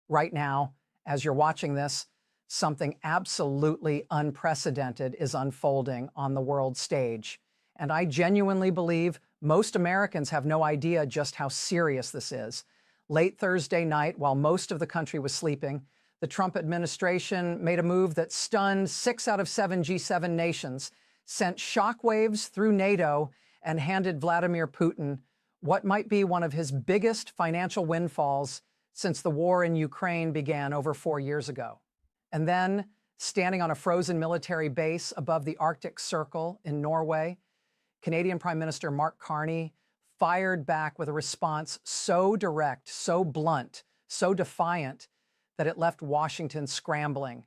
Right now, as you're watching this, something absolutely unprecedented is unfolding on the world stage. And I genuinely believe most Americans have no idea just how serious this is. Late Thursday night, while most of the country was sleeping, the Trump administration made a move that stunned 6 out of 7 G7 nations, sent shockwaves through NATO, and handed Vladimir Putin what might be one of his biggest financial windfalls since the war in Ukraine began over 4 years ago. And then, standing on a frozen military base above the Arctic Circle in Norway, Canadian Prime Minister Mark Carney fired back with a response so direct, so blunt, so defiant that it left Washington scrambling.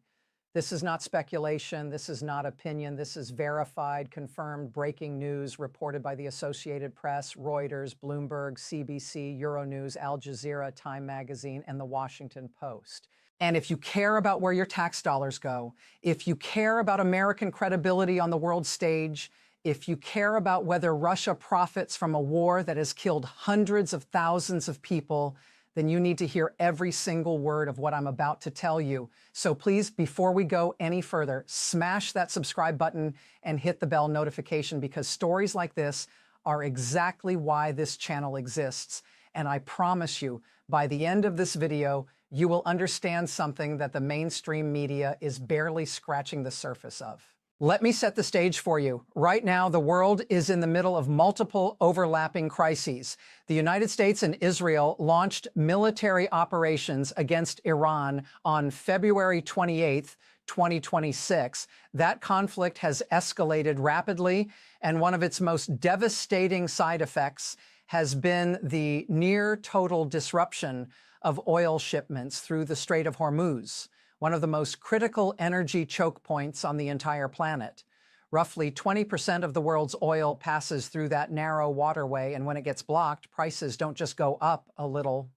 This is not speculation. This is not opinion. This is verified, confirmed breaking news reported by the Associated Press, Reuters, Bloomberg, CBC, Euronews, Al Jazeera, Time Magazine, and the Washington Post. And if you care about where your tax dollars go, if you care about American credibility on the world stage, if you care about whether Russia profits from a war that has killed hundreds of thousands of people, then you need to hear every single word of what I'm about to tell you. So please, before we go any further, smash that subscribe button and hit the bell notification, because stories like this are exactly why this channel exists. And I promise you, by the end of this video, you will understand something that the mainstream media is barely scratching the surface of. Let me set the stage for you. Right now, the world is in the middle of multiple overlapping crises. The United States and Israel launched military operations against Iran on February 28th, 2026. That conflict has escalated rapidly, and one of its most devastating side effects has been the near total disruption of oil shipments through the Strait of Hormuz, one of the most critical energy choke points on the entire planet. Roughly 20% of the world's oil passes through that narrow waterway, and when it gets blocked, prices don't just go up a little,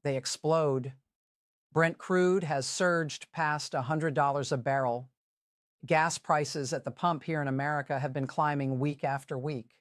they explode. Brent crude has surged past $100 a barrel. Gas prices at the pump here in America have been climbing week after week,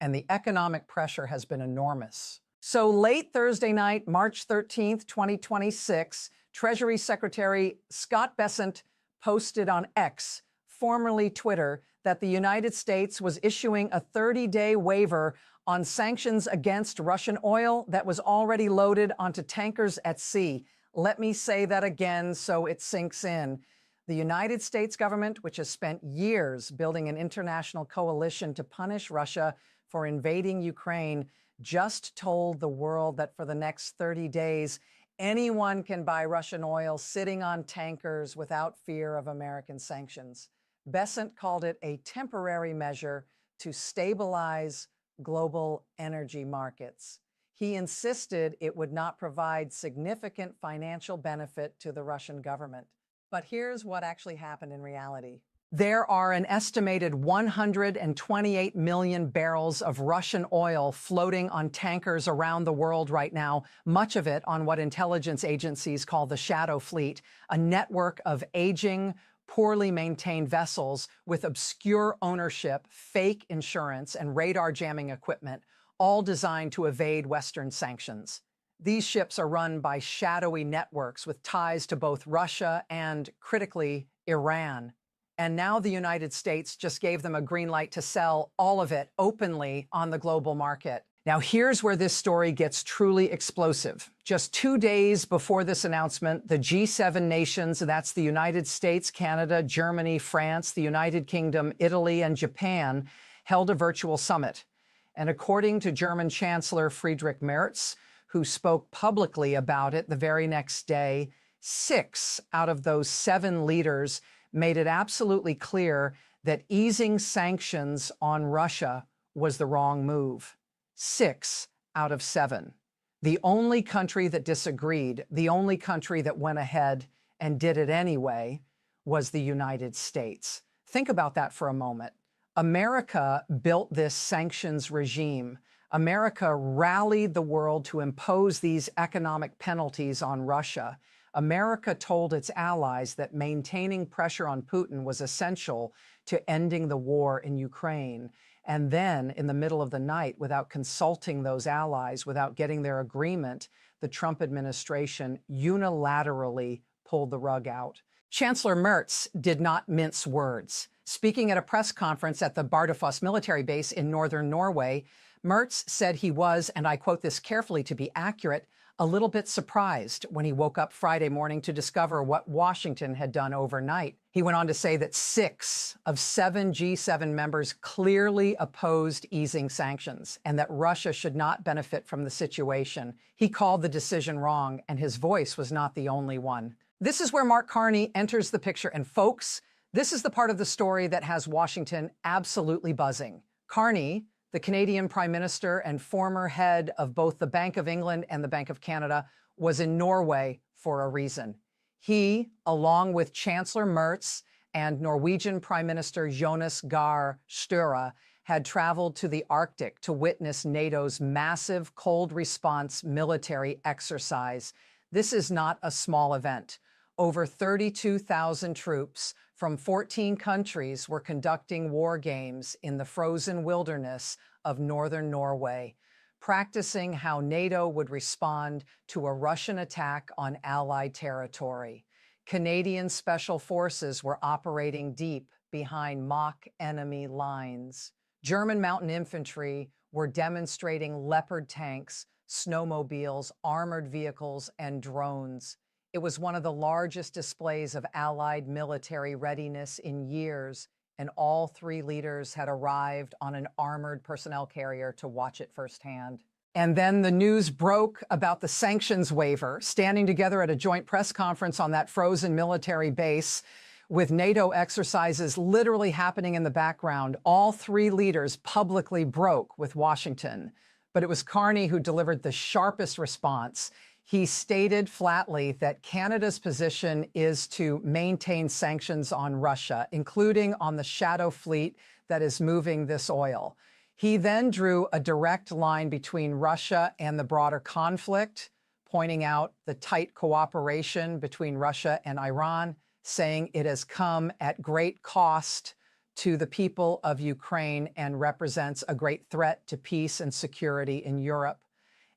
and the economic pressure has been enormous. So late Thursday night, March 13th, 2026, Treasury Secretary Scott Bessent posted on X, formerly Twitter, that the United States was issuing a 30-day waiver on sanctions against Russian oil that was already loaded onto tankers at sea. Let me say that again so it sinks in. The United States government, which has spent years building an international coalition to punish Russia for invading Ukraine, just told the world that for the next 30 days, anyone can buy Russian oil sitting on tankers without fear of American sanctions. Bessent called it a temporary measure to stabilize global energy markets. He insisted it would not provide significant financial benefit to the Russian government. But here's what actually happened in reality. There are an estimated 128 million barrels of Russian oil floating on tankers around the world right now, much of it on what intelligence agencies call the shadow fleet, a network of aging, poorly maintained vessels with obscure ownership, fake insurance, and radar jamming equipment, all designed to evade Western sanctions. These ships are run by shadowy networks with ties to both Russia and, critically, Iran. And now the United States just gave them a green light to sell all of it openly on the global market. Now, here's where this story gets truly explosive. Just 2 days before this announcement, the G7 nations, that's the United States, Canada, Germany, France, the United Kingdom, Italy, and Japan, held a virtual summit. And according to German Chancellor Friedrich Merz, who spoke publicly about it the very next day, 6 out of those 7 leaders made it absolutely clear that easing sanctions on Russia was the wrong move. 6 out of 7. The only country that disagreed, the only country that went ahead and did it anyway, was the United States. Think about that for a moment. America built this sanctions regime. America rallied the world to impose these economic penalties on Russia. America told its allies that maintaining pressure on Putin was essential to ending the war in Ukraine. And then, in the middle of the night, without consulting those allies, without getting their agreement, the Trump administration unilaterally pulled the rug out. Chancellor Merz did not mince words. Speaking at a press conference at the Bardufoss military base in northern Norway, Merz said he was, and I quote this carefully to be accurate, a little bit surprised when he woke up Friday morning to discover what Washington had done overnight. He went on to say that 6 of 7 G7 members clearly opposed easing sanctions and that Russia should not benefit from the situation. He called the decision wrong, and his voice was not the only one. This is where Mark Carney enters the picture. And folks, this is the part of the story that has Washington absolutely buzzing. Carney, the Canadian Prime Minister and former head of both the Bank of England and the Bank of Canada, was in Norway for a reason. He, along with Chancellor Merz and Norwegian Prime Minister Jonas Gahr Støre, had traveled to the Arctic to witness NATO's massive cold response military exercise. This is not a small event. Over 32,000 troops from 14 countries were conducting war games in the frozen wilderness of northern Norway, practicing how NATO would respond to a Russian attack on Allied territory. Canadian Special Forces were operating deep behind mock enemy lines. German mountain infantry were demonstrating Leopard tanks, snowmobiles, armored vehicles, and drones. It was one of the largest displays of Allied military readiness in years, and all 3 leaders had arrived on an armored personnel carrier to watch it firsthand. And then the news broke about the sanctions waiver, standing together at a joint press conference on that frozen military base with NATO exercises literally happening in the background. All 3 leaders publicly broke with Washington. But it was Carney who delivered the sharpest response. He stated flatly that Canada's position is to maintain sanctions on Russia, including on the shadow fleet that is moving this oil. He then drew a direct line between Russia and the broader conflict, pointing out the tight cooperation between Russia and Iran, saying it has come at great cost to the people of Ukraine and represents a great threat to peace and security in Europe.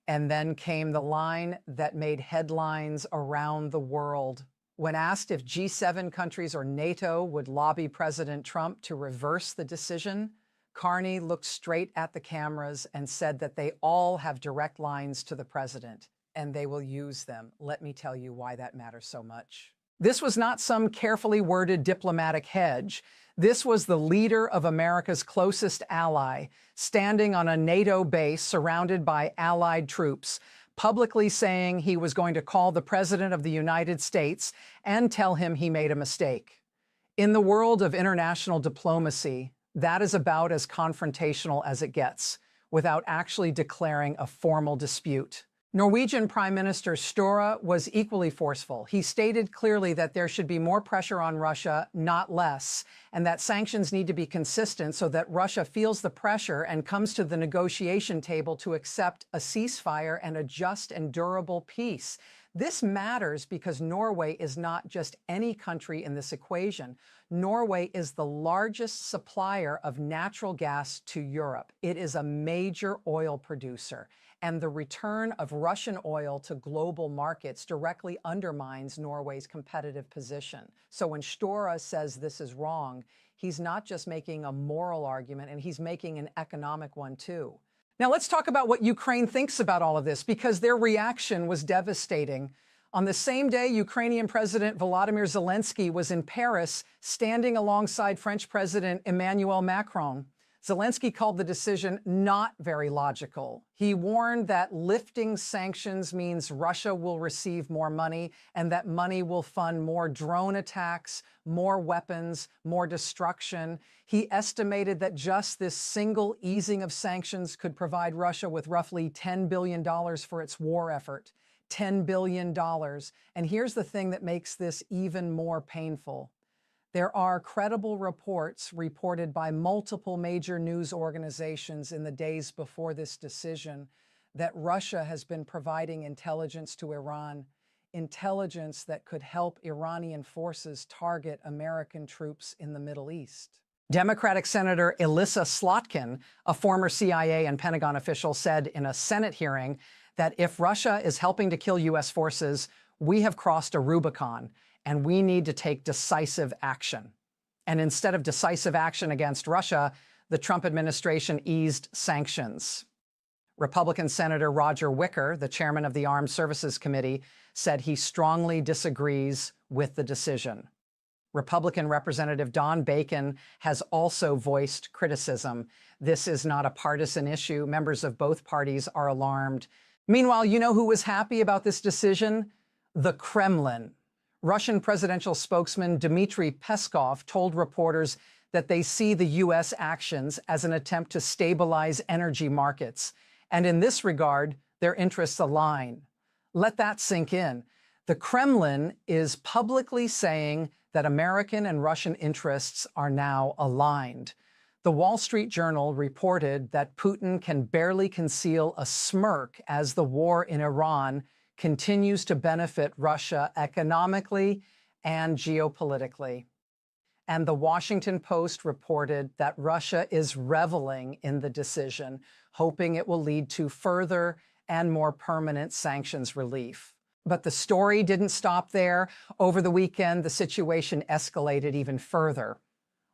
And then came the line that made headlines around the world. When asked if G7 countries or NATO would lobby President Trump to reverse the decision, Carney looked straight at the cameras and said that they all have direct lines to the president, and they will use them. Let me tell you why that matters so much. This was not some carefully worded diplomatic hedge. This was the leader of America's closest ally, standing on a NATO base surrounded by Allied troops, publicly saying he was going to call the President of the United States and tell him he made a mistake. In the world of international diplomacy, that is about as confrontational as it gets, without actually declaring a formal dispute. Norwegian Prime Minister Støre was equally forceful. He stated clearly that there should be more pressure on Russia, not less, and that sanctions need to be consistent so that Russia feels the pressure and comes to the negotiation table to accept a ceasefire and a just and durable peace. This matters because Norway is not just any country in this equation. Norway is the largest supplier of natural gas to Europe. It is a major oil producer, and the return of Russian oil to global markets directly undermines Norway's competitive position. So when Støre says this is wrong, he's not just making a moral argument, and he's making an economic one too. Now let's talk about what Ukraine thinks about all of this, because their reaction was devastating. On the same day, Ukrainian President Volodymyr Zelensky was in Paris, standing alongside French President Emmanuel Macron. Zelensky called the decision not very logical. He warned that lifting sanctions means Russia will receive more money, and that money will fund more drone attacks, more weapons, more destruction. He estimated that just this single easing of sanctions could provide Russia with roughly $10 billion for its war effort. $10 billion. And here's the thing that makes this even more painful. There are credible reports reported by multiple major news organizations in the days before this decision that Russia has been providing intelligence to Iran, intelligence that could help Iranian forces target American troops in the Middle East. Democratic Senator Elissa Slotkin, a former CIA and Pentagon official, said in a Senate hearing that if Russia is helping to kill U.S. forces, we have crossed a Rubicon and we need to take decisive action. And instead of decisive action against Russia, the Trump administration eased sanctions. Republican Senator Roger Wicker, the chairman of the Armed Services Committee, said he strongly disagrees with the decision. Republican Representative Don Bacon has also voiced criticism. This is not a partisan issue. Members of both parties are alarmed. Meanwhile, you know who was happy about this decision? The Kremlin. Russian presidential spokesman Dmitry Peskov told reporters that they see the U.S. actions as an attempt to stabilize energy markets. And in this regard, their interests align. Let that sink in. The Kremlin is publicly saying that American and Russian interests are now aligned. The Wall Street Journal reported that Putin can barely conceal a smirk as the war in Iran continues to benefit Russia economically and geopolitically. And the Washington Post reported that Russia is reveling in the decision, hoping it will lead to further and more permanent sanctions relief. But the story didn't stop there. Over the weekend, the situation escalated even further.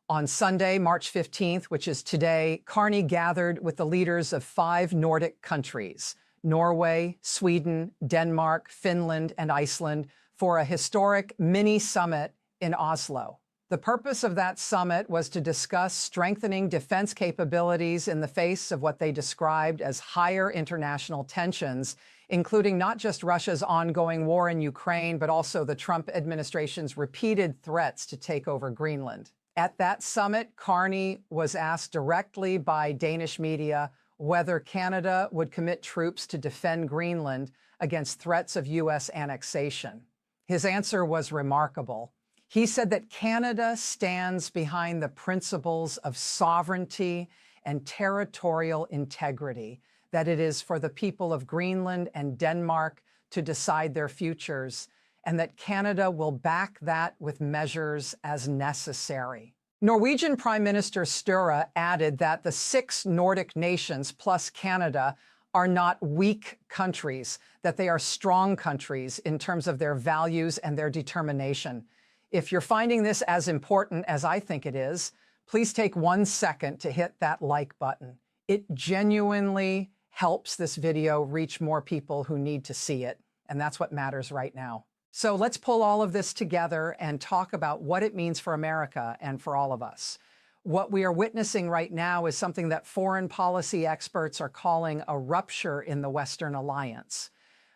On Sunday, March 15th, which is today, Carney gathered with the leaders of 5 Nordic countries, Norway, Sweden, Denmark, Finland, and Iceland, for a historic mini-summit in Oslo. The purpose of that summit was to discuss strengthening defense capabilities in the face of what they described as higher international tensions, including not just Russia's ongoing war in Ukraine, but also the Trump administration's repeated threats to take over Greenland. At that summit, Carney was asked directly by Danish media whether Canada would commit troops to defend Greenland against threats of U.S. annexation. His answer was remarkable. He said that Canada stands behind the principles of sovereignty and territorial integrity, that it is for the people of Greenland and Denmark to decide their futures, and that Canada will back that with measures as necessary. Norwegian Prime Minister Støre added that the 6 Nordic nations plus Canada are not weak countries, that they are strong countries in terms of their values and their determination. If you're finding this as important as I think it is, please take 1 second to hit that like button. It genuinely helps this video reach more people who need to see it, and that's what matters right now. So let's pull all of this together and talk about what it means for America and for all of us. What we are witnessing right now is something that foreign policy experts are calling a rupture in the Western alliance.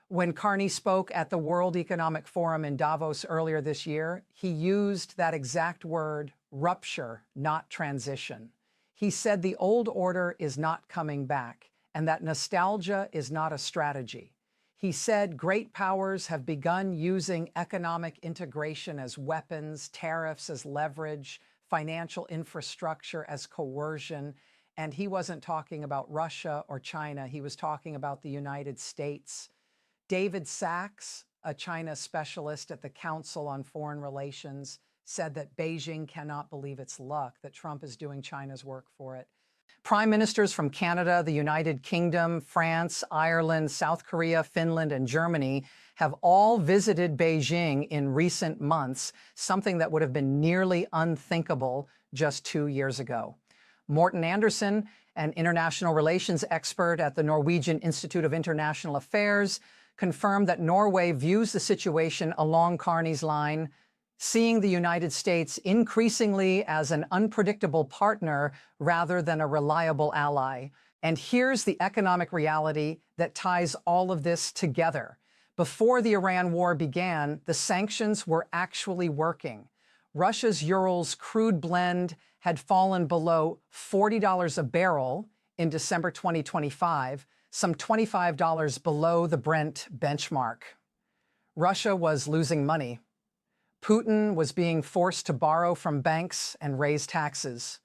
When Carney spoke at the World Economic Forum in Davos earlier this year, he used that exact word, rupture, not transition. He said the old order is not coming back, and that nostalgia is not a strategy. He said great powers have begun using economic integration as weapons, tariffs as leverage, financial infrastructure as coercion, and he wasn't talking about Russia or China. He was talking about the United States. David Sachs, a China specialist at the Council on Foreign Relations, said that Beijing cannot believe its luck, that Trump is doing China's work for it. Prime ministers from Canada, the United Kingdom, France, Ireland, South Korea, Finland, and Germany have all visited Beijing in recent months, something that would have been nearly unthinkable just 2 years ago. Morten Andersen, an international relations expert at the Norwegian Institute of International Affairs, confirmed that Norway views the situation along Carney's line, seeing the United States increasingly as an unpredictable partner rather than a reliable ally. And here's the economic reality that ties all of this together. Before the Iran war began, the sanctions were actually working. Russia's Urals crude blend had fallen below $40 a barrel in December 2025, some $25 below the Brent benchmark. Russia was losing money. Putin was being forced to borrow from banks and raise taxes.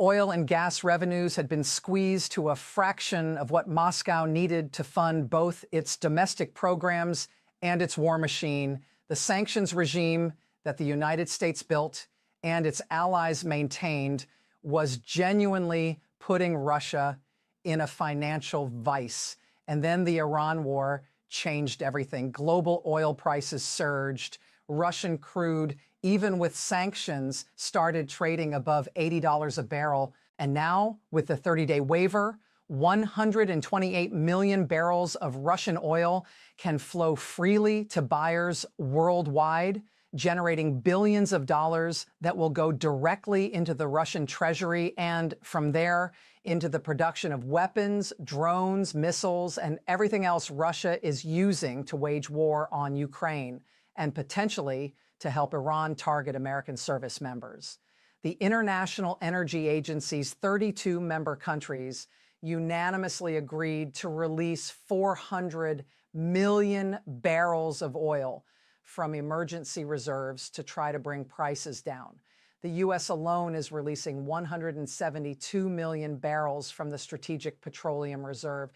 Oil and gas revenues had been squeezed to a fraction of what Moscow needed to fund both its domestic programs and its war machine. The sanctions regime that the United States built and its allies maintained was genuinely putting Russia in a financial vice. And then the Iran war changed everything. Global oil prices surged. Russian crude, even with sanctions, started trading above $80 a barrel. And now, with the 30-day waiver, 128 million barrels of Russian oil can flow freely to buyers worldwide, generating billions of dollars that will go directly into the Russian treasury and from there into the production of weapons, drones, missiles, and everything else Russia is using to wage war on Ukraine and potentially to help Iran target American service members. The International Energy Agency's 32 member countries unanimously agreed to release 400 million barrels of oil from emergency reserves to try to bring prices down. The U.S. alone is releasing 172 million barrels from the Strategic Petroleum Reserve.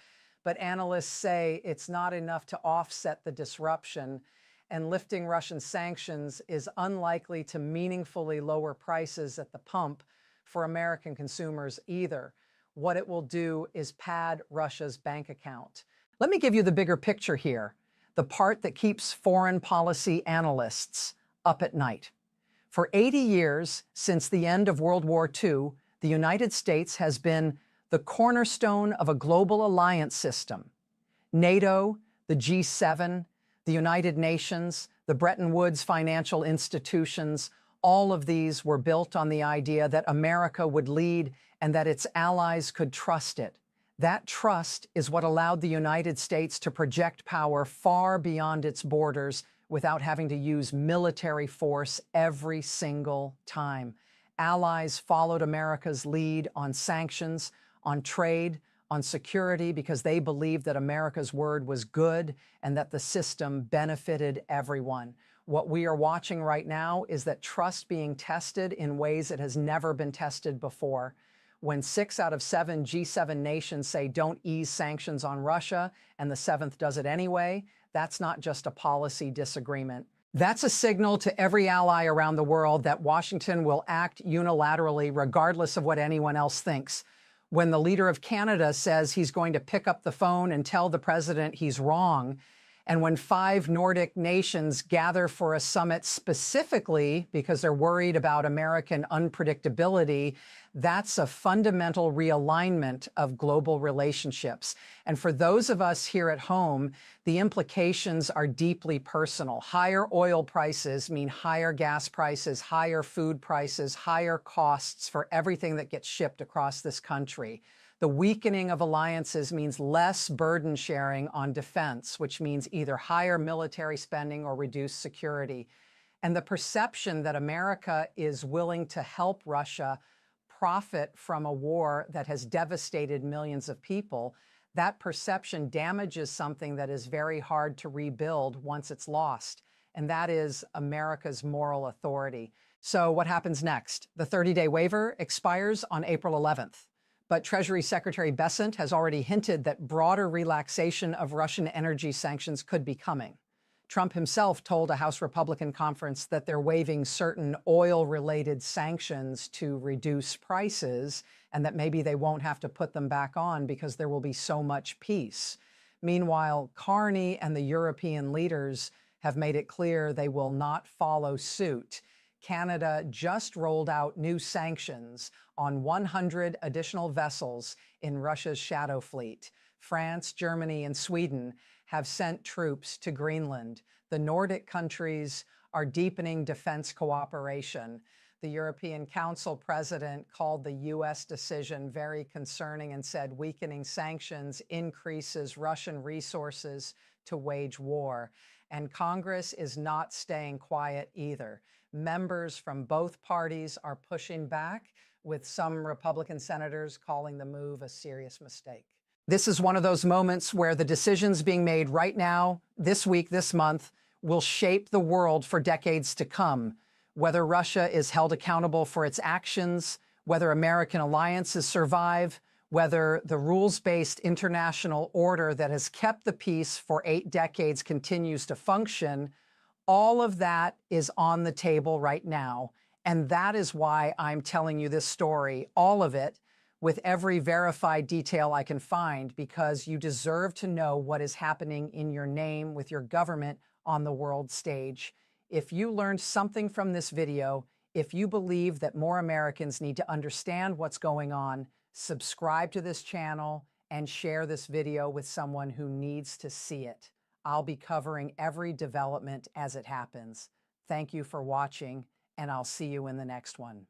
But analysts say it's not enough to offset the disruption, and lifting Russian sanctions is unlikely to meaningfully lower prices at the pump for American consumers either. What it will do is pad Russia's bank account. Let me give you the bigger picture here, the part that keeps foreign policy analysts up at night. For 80 years, since the end of World War II, the United States has been the cornerstone of a global alliance system. NATO, the G7, the United Nations, the Bretton Woods financial institutions, all of these were built on the idea that America would lead and that its allies could trust it. That trust is what allowed the United States to project power far beyond its borders without having to use military force every single time. Allies followed America's lead on sanctions, on trade, on security, because they believed that America's word was good and that the system benefited everyone. What we are watching right now is that trust being tested in ways it has never been tested before. When 6 out of 7 G7 nations say don't ease sanctions on Russia, and the 7th does it anyway, that's not just a policy disagreement. That's a signal to every ally around the world that Washington will act unilaterally regardless of what anyone else thinks. When the leader of Canada says he's going to pick up the phone and tell the president he's wrong, and when 5 Nordic nations gather for a summit specifically because they're worried about American unpredictability, that's a fundamental realignment of global relationships. And for those of us here at home, the implications are deeply personal. Higher oil prices mean higher gas prices, higher food prices, higher costs for everything that gets shipped across this country. The weakening of alliances means less burden sharing on defense, which means either higher military spending or reduced security. And the perception that America is willing to help Russia profit from a war that has devastated millions of people, that perception damages something that is very hard to rebuild once it's lost, and that is America's moral authority. So what happens next? The 30-day waiver expires on April 11th. But Treasury Secretary Bessent has already hinted that broader relaxation of Russian energy sanctions could be coming. Trump himself told a House Republican conference that they're waiving certain oil-related sanctions to reduce prices and that maybe they won't have to put them back on because there will be so much peace. Meanwhile, Carney and the European leaders have made it clear they will not follow suit. Canada just rolled out new sanctions on 100 additional vessels in Russia's shadow fleet. France, Germany, and Sweden have sent troops to Greenland. The Nordic countries are deepening defense cooperation. The European Council president called the U.S. decision very concerning and said weakening sanctions increases Russian resources to wage war. And Congress is not staying quiet either. Members from both parties are pushing back, with some Republican senators calling the move a serious mistake. This is one of those moments where the decisions being made right now, this week, this month, will shape the world for decades to come. Whether Russia is held accountable for its actions, whether American alliances survive, whether the rules-based international order that has kept the peace for 8 decades continues to function, all of that is on the table right now. And that is why I'm telling you this story, all of it, with every verified detail I can find, because you deserve to know what is happening in your name with your government on the world stage. If you learned something from this video, if you believe that more Americans need to understand what's going on, subscribe to this channel and share this video with someone who needs to see it. I'll be covering every development as it happens. Thank you for watching, and I'll see you in the next one.